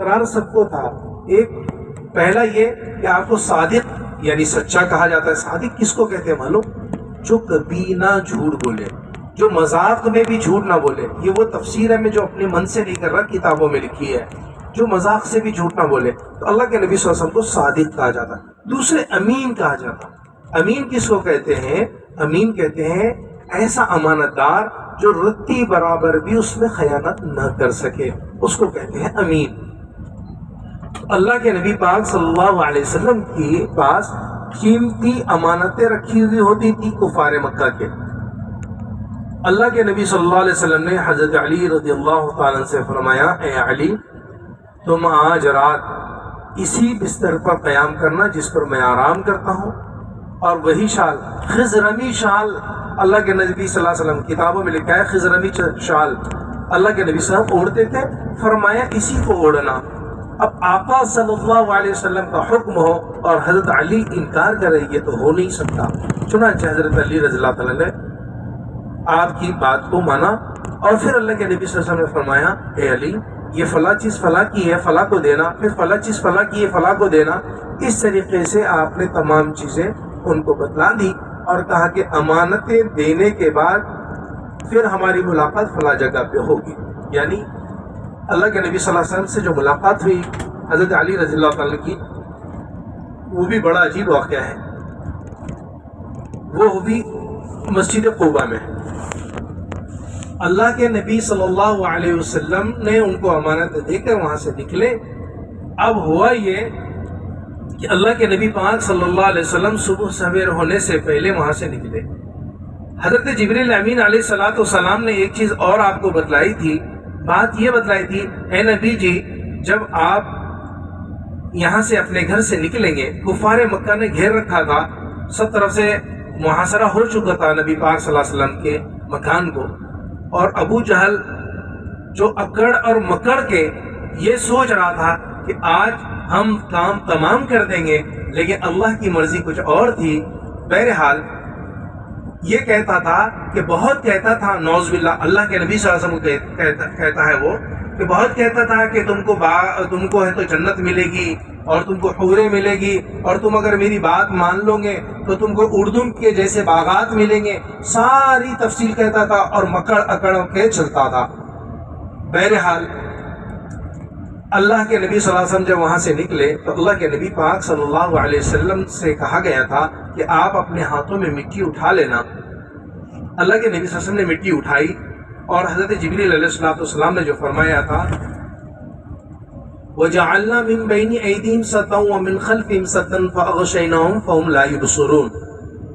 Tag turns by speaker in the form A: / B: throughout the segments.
A: اقرار سب کو تھا. ایک پہلا یہ کہ آپ کو صادق یعنی سچا کہا جاتا ہے. صادق کس کو کہتے ہیں معلوم؟ جو کبھی نہ جھوٹ بولے, جو مذاق میں بھی جھوٹ نہ بولے. یہ وہ تفسیر ہے میں جو اپنے من سے نہیں کر رہا, کتابوں میں لکھی ہے. جو مذاق سے بھی جھوٹ نہ بولے, تو اللہ کے نبی صلی اللہ علیہ وسلم کو صادق کہا جاتا ہے. دوسرے امین کہا جاتا. امین کس کو کہتے ہیں؟ امین کہتے ہیں ایسا امانت دار جو رتی برابر بھی اس میں خیانت نہ کر سکے, اس کو کہتے ہیں امین. اللہ کے نبی پاک صلی اللہ علیہ وسلم کے پاس قیمتی امانتیں رکھی ہوئی ہوتی تھی کفار مکہ کے. اللہ کے نبی صلی اللہ علیہ وسلم نے حضرت علی رضی اللہ تعالیٰ سے فرمایا, اے علی تم آج رات اسی بستر پر قیام کرنا جس پر میں آرام کرتا ہوں, اور وہی شال خضرمی شال اللہ کے نبی صلی اللہ علیہ وسلم کتابوں میں لکھا ہے خضرمی شال اللہ کے نبی صلی اللہ علیہ وسلم اوڑھتے تھے. فرمایا اسی کو اوڑھنا. اب آقا صلی اللہ علیہ وسلم کا حکم ہو اور حضرت علی انکار کرے, یہ تو ہو نہیں سکتا. چنانچہ حضرت علی رضی اللہ تعالیٰ نے آپ کی بات کو مانا, اور پھر اللہ کے نبی صلی اللہ علیہ وسلم نے فرمایا, اے علی یہ فلاں چیز فلاں کی ہے فلاں کو دینا, پھر فلاں چیز فلاں کی ہے فلاں کو دینا. اس طریقے سے آپ نے تمام چیزیں ان کو بتلا دی اور کہا کہ امانتیں دینے کے بعد پھر ہماری ملاقات فلاں جگہ پہ ہوگی. یعنی اللہ کے نبی صلی اللہ علیہ وسلم سے جو ملاقات ہوئی حضرت علی رضی اللہ تعالیٰ کی, وہ بھی بڑا عجیب واقعہ ہے. وہ بھی مسجد قباء میں. اللہ کے نبی صلی اللہ علیہ وسلم نے ان کو امانت دے کر وہاں سے نکلے. اب ہوا یہ کہ اللہ کے نبی پاک صلی اللہ علیہ وسلم صبح سویر ہونے سے پہلے وہاں سے نکلے. حضرت جبریل امین علیہ الصلوۃ والسلام نے ایک چیز اور آپ کو بتلائی تھی. بات یہ بتلائی تھی, اے نبی جی جب آپ یہاں سے اپنے گھر سے نکلیں گے, کفار مکہ نے گھیر رکھا تھا, سب طرف سے محاصرہ ہو چکا تھا نبی پاک صلی اللہ علیہ وسلم کے مکان کو, اور ابو جہل جو اکڑ اور مکڑ کے یہ سوچ رہا تھا کہ آج ہم کام تمام کر دیں گے, لیکن اللہ کی مرضی کچھ اور تھی. بہرحال یہ کہتا تھا کہ بہت کہتا تھا, نعوذ باللہ اللہ کے نبی صلی اللہ علیہ وسلم کہتا ہے وہ کہ بہت کہتا تھا کہ تم کو ہے تو جنت ملے گی اور تم کو حوریں ملے گی, اور تم اگر میری بات مان لو گے تو تم کو اردن کے جیسے باغات ملیں گے. ساری تفصیل کہتا تھا اور مکڑ اکڑ کے چلتا تھا. بہرحال اللہ کے نبی صلی اللہ علیہ وسلم جب وہاں سے نکلے تو اللہ کے نبی پاک صلی اللہ علیہ وسلم سے کہا گیا تھا کہ آپ اپنے ہاتھوں میں مٹی اٹھا لینا. اللہ کے نبی صلی اللہ علیہ وسلم نے مٹی اٹھائی, اور حضرت جبریل علیہ السلام نے جو فرمایا تھا وَجَعَلْنَا مِن بَيْنِ أَيْدِيهِمْ سَدًّا وَمِنْ خَلْفِهِمْ سَدًّا فَأَغْشَيْنَاهُمْ فَهُمْ لَا يُبْصِرُونَ.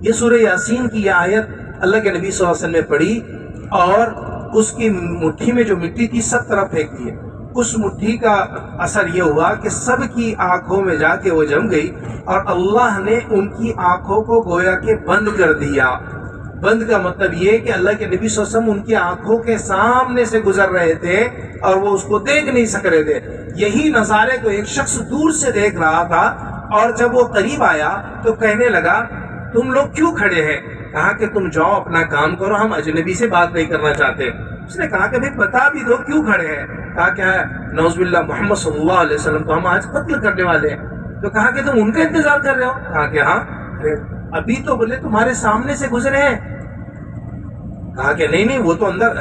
A: یہ سورہ یاسین کی یہ آیت اللہ کے نبی صلی اللہ علیہ وسلم نے پڑھی, اور اس کی مٹھی میں جو مٹی تھی سب طرف پھینک دی. اس مٹھی کا اثر یہ ہوا کہ سب کی آنکھوں میں جا کے وہ جم گئی, اور اللہ نے ان کی آنکھوں کو گویا کہ بند کر دیا. بند کا مطلب یہ کہ اللہ کے نبی صلی اللہ علیہ وسلم ان کی آنکھوں کے سامنے سے گزر رہے تھے اور وہ اس کو دیکھ نہیں سک رہے تھے. یہی نظارے کو ایک شخص دور سے دیکھ رہا تھا, اور جب وہ قریب آیا تو کہنے لگا تم لوگ کیوں کھڑے ہیں؟ کہا کہ تم جاؤ اپنا کام کرو, ہم اجنبی سے بات نہیں کرنا چاہتے. اس نے کہا کہ بھائی بتا بھی دو کیوں کھڑے ہیں. کہا کہ نعوذ باللہ محمد صلی اللہ علیہ وسلم کو ہم آج قتل کرنے والے ہیں. تو کہا کہ تم ان کا انتظار کر رہے ہو؟ کہا کہ ہاں. ابھی تو بولے تمہارے سامنے سے گزرے ہیں. کہا کہ نہیں وہ تو اندر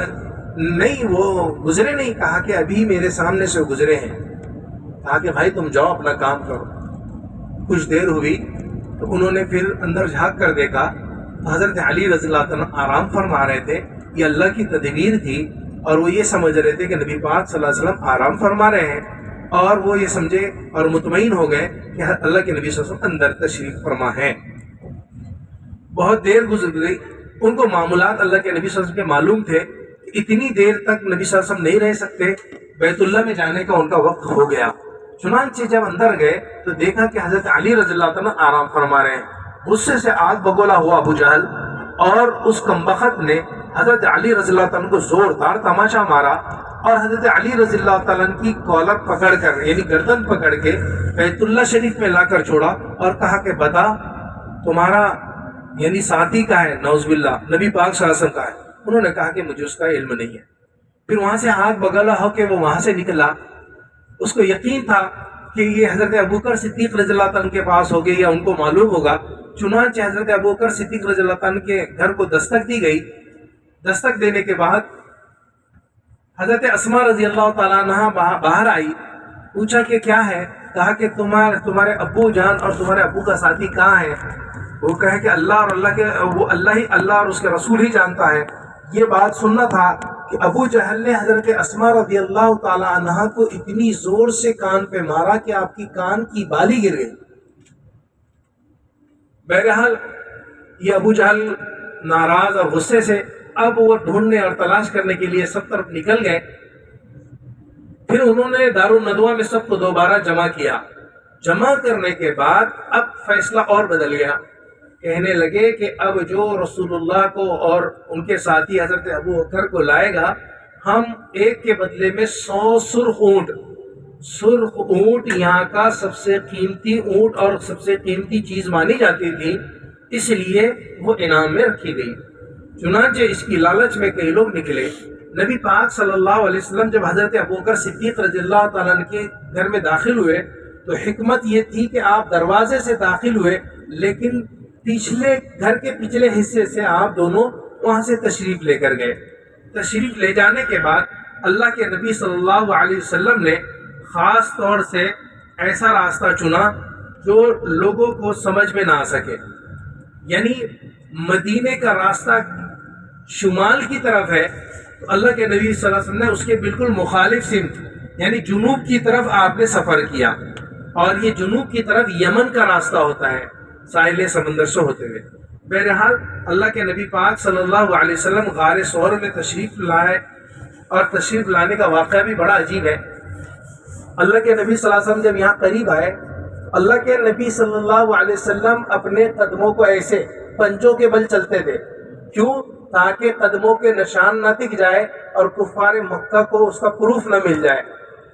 A: نہیں, وہ گزرے نہیں. کہا کہ ابھی میرے سامنے سے گزرے ہیں. کہا کہ بھائی تم جاؤ اپنا کام کرو. کچھ دیر ہوئی تو انہوں نے پھر اندر جھانک کر دیکھا تو حضرت علی رضی اللہ عنہ آرام فرما رہے تھے. یہ اللہ کی تدبیر تھی, اور وہ یہ سمجھ رہے تھے کہ نبی پاک صلی اللہ علیہ وسلم آرام فرما رہے ہیں, اور وہ یہ سمجھے اور مطمئن ہو گئے کہ اللہ کے نبی صلی اللہ علیہ وسلم اندر تشریف فرما ہے. بہت دیر گزر گئی. ان کو معاملات اللہ کے نبی صلی اللہ علیہ وسلم کے معلوم تھے کہ اتنی دیر تک نبی صلی اللہ علیہ وسلم نہیں رہ سکتے, بیت اللہ میں جانے کا ان کا وقت ہو گیا. چنانچہ جب اندر گئے تو دیکھا کہ حضرت علی رضی اللہ عنہ آرام فرما رہے ہیں. غصے سے آگ بگولا ہوا ابو جہل اور اس کمبخت نے حضرت علی رضی اللہ عنہ کو زوردار تماشا مارا, اور حضرت علی رضی اللہ تعالیٰ کی کالر پکڑ کر یعنی گردن پکڑ کے بیت اللہ شریف میں لا کر چھوڑا, اور کہا کہ بتا تمہارا یعنی ساتھی کا ہے, نعوذ باللہ نبی پاک صلی اللہ علیہ وسلم کا ہے. انہوں نے کہا کہ مجھے اس کا علم نہیں ہے. پھر وہاں سے آگ بگلا ہو کے وہ وہاں سے نکلا, اس کو یقین تھا کہ یہ حضرت ابوبکر صدیق رضی اللہ تعالیٰ عنہ کے پاس ہوگی یا ان کو معلوم ہوگا. چنانچہ حضرت ابوبکر صدیق رضی اللہ تعالیٰ عنہ کے گھر کو دستک دی گئی. دستک دینے کے بعد حضرت اسماء رضی اللہ تعالیٰ عنہ باہر آئی. پوچھا کہ کیا ہے؟ کہا کہ تمہارے ابو جان اور تمہارے ابو کا ساتھی کہاں ہے؟ وہ کہے کہ اللہ اور اس کے رسول ہی جانتا ہے. یہ بات سننا تھا کہ ابو جہل نے حضرت اسماء رضی اللہ تعالیٰ عنہ کو اتنی زور سے کان پہ مارا کہ آپ کی کان کی بالی گر گئی. بہرحال یہ ابو جہل ناراض اور غصے سے اب وہ ڈھونڈنے اور تلاش کرنے کے لیے سب طرف نکل گئے. پھر انہوں نے دارالندوہ میں سب کو دوبارہ جمع کیا. جمع کرنے کے بعد اب فیصلہ اور بدل گیا. کہنے لگے کہ اب جو رسول اللہ کو اور ان کے ساتھی حضرت ابوبکر کو لائے گا، ہم ایک کے بدلے میں 100 سرخ اونٹ یہاں کا سب سے قیمتی اونٹ اور سب سے قیمتی چیز مانی جاتی تھی، اس لیے وہ انعام میں رکھی گئی. چنانچہ اس کی لالچ میں کئی لوگ نکلے. نبی پاک صلی اللہ علیہ وسلم جب حضرت ابوبکر صدیق رضی اللہ تعالیٰ عنہ کے گھر میں داخل ہوئے تو حکمت یہ تھی کہ آپ دروازے سے داخل ہوئے، لیکن گھر کے پچھلے حصے سے آپ دونوں وہاں سے تشریف لے کر گئے. تشریف لے جانے کے بعد اللہ کے نبی صلی اللہ علیہ وسلم نے خاص طور سے ایسا راستہ چنا جو لوگوں کو سمجھ میں نہ آ سکے. یعنی مدینے کا راستہ شمال کی طرف ہے تو اللہ کے نبی صلی اللہ علیہ وسلم نے اس کے بالکل مخالف سمت یعنی جنوب کی طرف آپ نے سفر کیا، اور یہ جنوب کی طرف یمن کا راستہ ہوتا ہے ساحل سمندر سے ہوتے ہوئے. بہرحال اللہ کے نبی پاک صلی اللہ علیہ وسلم غار ثور میں تشریف لائے، اور تشریف لانے کا واقعہ بھی بڑا عجیب ہے. اللہ کے نبی صلی اللہ علیہ وسلم جب یہاں قریب آئے، اللہ کے نبی صلی اللہ علیہ وسلم اپنے قدموں کو ایسے پنجوں کے بل چلتے تھے. کیوں؟ تاکہ قدموں کے نشان نہ دکھ جائے اور کفار مکہ کو اس کا پروف نہ مل جائے.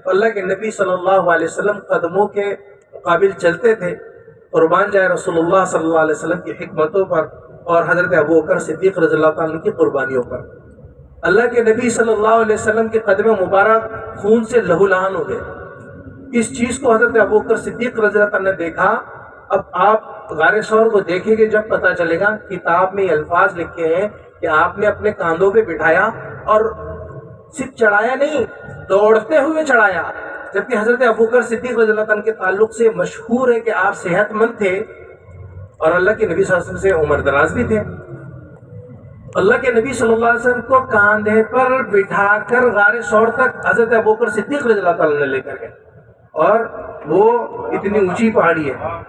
A: اللہ کے نبی صلی اللہ علیہ وسلم قدموں کے مقابل چلتے تھے. قربان جائے رسول اللہ صلی اللہ علیہ وسلم کی حکمتوں پر اور حضرت ابوبکر صدیق رضی اللہ تعالیٰ عنہ کی قربانیوں پر. اللہ کے نبی صلی اللہ علیہ وسلم کے قدم مبارک خون سے لہولہان ہو گئے. اس چیز کو حضرت ابوبکر صدیق رضی اللہ تعالیٰ نے دیکھا. اب آپ غار ثور کو دیکھیں گے جب پتہ چلے گا. کتاب میں یہ الفاظ لکھے ہیں کہ آپ نے اپنے کاندھوں پہ بٹھایا اور صرف چڑھایا نہیں، دوڑتے ہوئے چڑھایا. جبکہ حضرت ابوبکر صدیق رضی اللہ عنہ کے تعلق سے مشہور ہے کہ آپ صحت مند تھے اور اللہ کے نبی صلی اللہ علیہ وسلم سے عمر دراز بھی تھے. اللہ کے نبی صلی اللہ علیہ وسلم کو کاندھے پر بٹھا کر غار ثور تک حضرت ابوبکر صدیق رضی اللہ تعالیٰ نے لے کر گئے، اور وہ اتنی اونچی پہاڑی ہے.